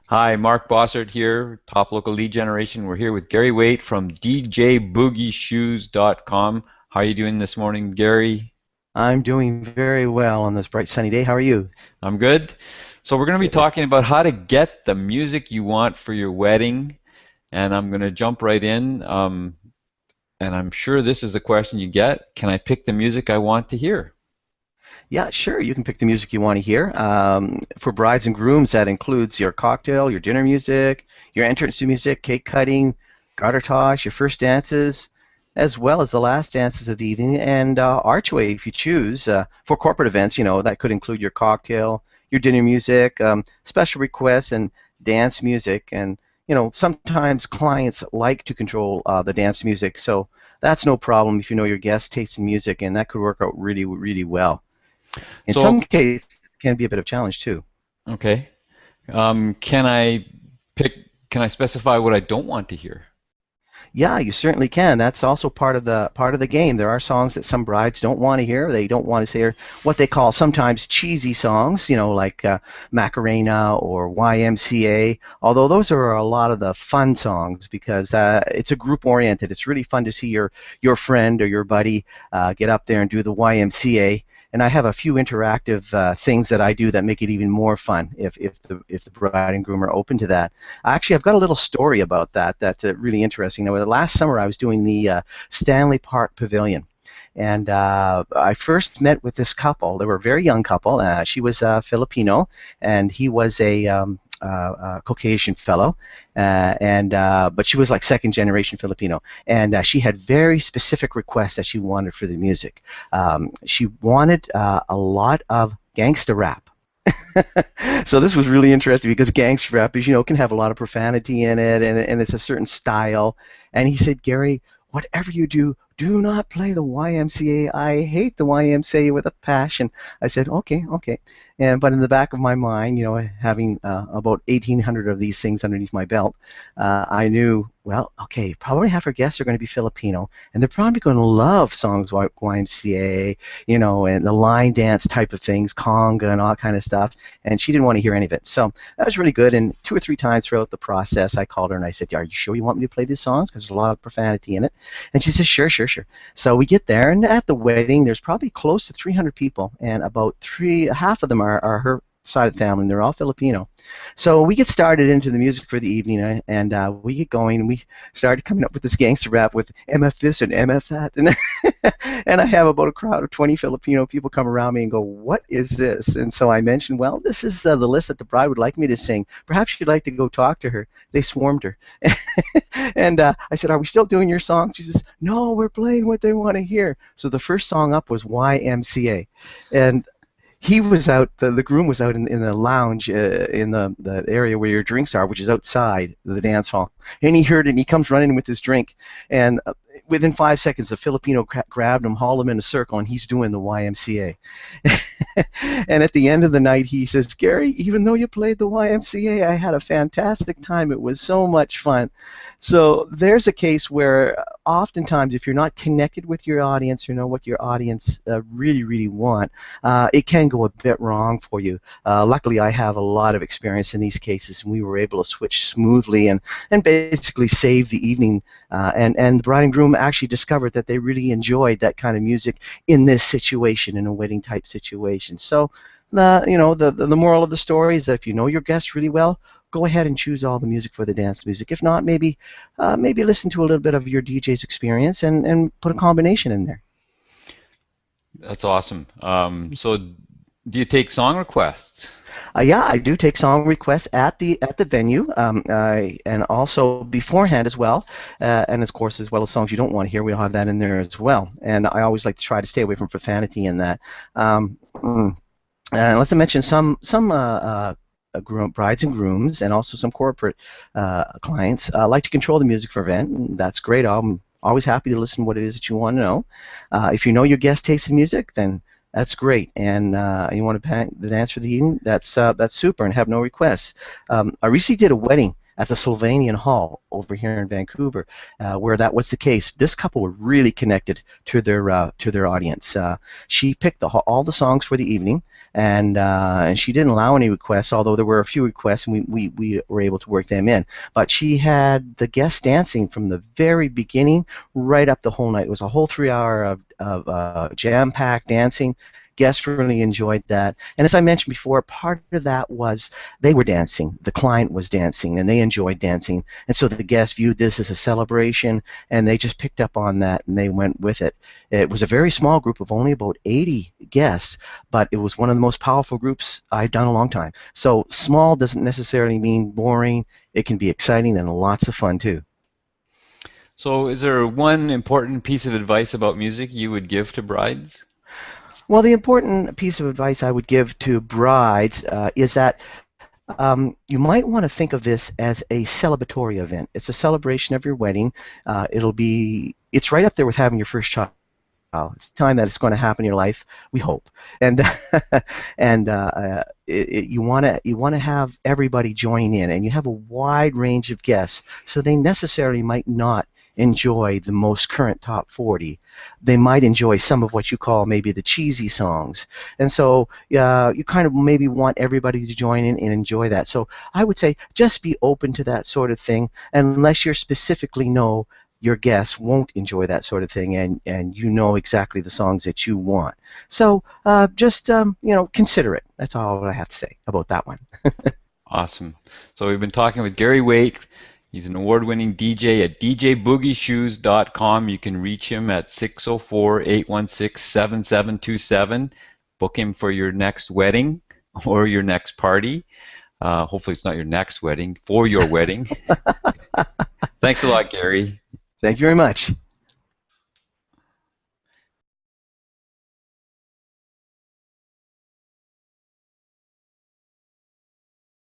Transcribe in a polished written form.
Hi, Mark Bossert here, top local lead generation. We're here with Gary Waight from DJBoogieShoes.com. How are you doing this morning, Gary? I'm doing very well on this bright sunny day. How are you? I'm good. So we're going to be Good. talking about how to get the music you want for your wedding, and I'm going to jump right in. And I'm sure this is the question you get. Can I pick the music I want to hear? Yeah, sure. You can pick the music you want to hear. For brides and grooms, that includes your cocktail, your dinner music, your entrance music, cake cutting, garter toss, your first dances, as well as the last dances of the evening, and archway if you choose. For corporate events, that could include your cocktail, your dinner music, special requests, and dance music. And sometimes clients like to control the dance music, so that's no problem if you know your guest tastes in music, and that could work out really, really well. In some So, cases, it can be a bit of a challenge too. okay. Can I pick, can I specify what I don't want to hear? Yeah, you certainly can. That's also part of the game. There are songs that some brides don't want to hear. They don't want to hear what they call sometimes cheesy songs, like Macarena or YMCA. Although those are a lot of the fun songs because it's a group oriented. It's really fun to see your friend or your buddy get up there and do the YMCA. And I have a few interactive things that I do that make it even more fun if the bride and groom are open to that. Actually, I've got a little story about that that's really interesting. Now, last summer I was doing the Stanley Park Pavilion, and I first met with this couple. They were a very young couple. She was Filipino, and he was a Caucasian fellow, but she was like second generation Filipino, and she had very specific requests that she wanted for the music. She wanted a lot of gangsta rap. So this was really interesting because gangster rap, as you know, can have a lot of profanity in it, and it's a certain style. And he said, Gary, whatever you do, do not play the YMCA. I hate the YMCA with a passion. I said, okay, okay. But in the back of my mind, having about 1,800 of these things underneath my belt, I knew, well, okay, probably half our guests are going to be Filipino, and they're probably going to love songs like YMCA, and the line dance type of things, conga and all kind of stuff. And she didn't want to hear any of it. So that was really good. And 2 or 3 times throughout the process, I called her and I said, are you sure you want me to play these songs? Because there's a lot of profanity in it. And she says, sure, sure, sure. So we get there, and at the wedding, there's probably close to 300 people, and about half of them are her side of the family, and they're all Filipino. So we get started into the music for the evening, and we get going, and we started coming up with this gangster rap with MF this and MF that, and and I have about a crowd of 20 Filipino people come around me and go, what is this? And so I mentioned, well, this is the list that the bride would like me to sing. Perhaps you'd like to go talk to her. They swarmed her. And I said, are we still doing your song? She says, no, we're playing what they want to hear. So the first song up was YMCA. And he was out, the groom was out in the lounge in the area where your drinks are, which is outside the dance hall. And he heard it, and he comes running with his drink. And within 5 seconds, the Filipino grabbed him, hauled him in a circle, and he's doing the YMCA. And at the end of the night, he says, Gary, even though you played the YMCA, I had a fantastic time. It was so much fun. So there's a case where oftentimes if you're not connected with your audience or know what your audience really, really want, it can go a bit wrong for you. Luckily, I have a lot of experience in these cases, and we were able to switch smoothly and basically save the evening. And the bride and groom actually discovered that they really enjoyed that kind of music in this situation, in a wedding type situation. So the moral of the story is that if you know your guests really well, go ahead and choose all the music for the dance music. If not, maybe listen to a little bit of your DJ's experience and put a combination in there. That's awesome. So do you take song requests? Yeah, I do take song requests at the venue, and also beforehand as well, and of course as well as songs you don't want to hear. We'll have that in there as well. And I always like to try to stay away from profanity in that. Let's mention some brides and grooms, and also some corporate clients like to control the music for event, and that's great. I'm always happy to listen to what it is that you want to know. If you know your guest tastes in music, then that's great, and you want to the dance for the evening, that's super, and have no requests. I recently did a wedding at the Sylvanian Hall over here in Vancouver, where that was the case. This couple were really connected to their audience. She picked all the songs for the evening, and she didn't allow any requests, although there were a few requests, and we were able to work them in. But she had the guests dancing from the very beginning right up the whole night. It was a whole 3 hour of jam-packed dancing. Guests really enjoyed that. And as I mentioned before, part of that was they were dancing. The client was dancing, and they enjoyed dancing. And so the guests viewed this as a celebration, and they just picked up on that, and they went with it. It was a very small group of only about 80 guests, but it was one of the most powerful groups I've done in a long time. So small doesn't necessarily mean boring. It can be exciting and lots of fun, too. So is there one important piece of advice about music you would give to brides? Well, the important piece of advice I would give to brides is that you might want to think of this as a celebratory event. It's a celebration of your wedding. It's right up there with having your first child. It's time that it's going to happen in your life, we hope. And you want to have everybody join in, and you have a wide range of guests, so they necessarily might not enjoy the most current top 40. They might enjoy some of what you call maybe the cheesy songs. And so you kind of maybe want everybody to join in and enjoy that. So I would say just be open to that sort of thing, unless you specifically know your guests won't enjoy that sort of thing, and you know exactly the songs that you want. So just consider it. That's all I have to say about that one. Awesome. So we've been talking with Gary Waight. He's an award-winning DJ at djboogieshoes.com. You can reach him at 604-816-7727. Book him for your next wedding or your next party. Hopefully it's not your next wedding, for your wedding. Thanks a lot, Gary. Thank you very much.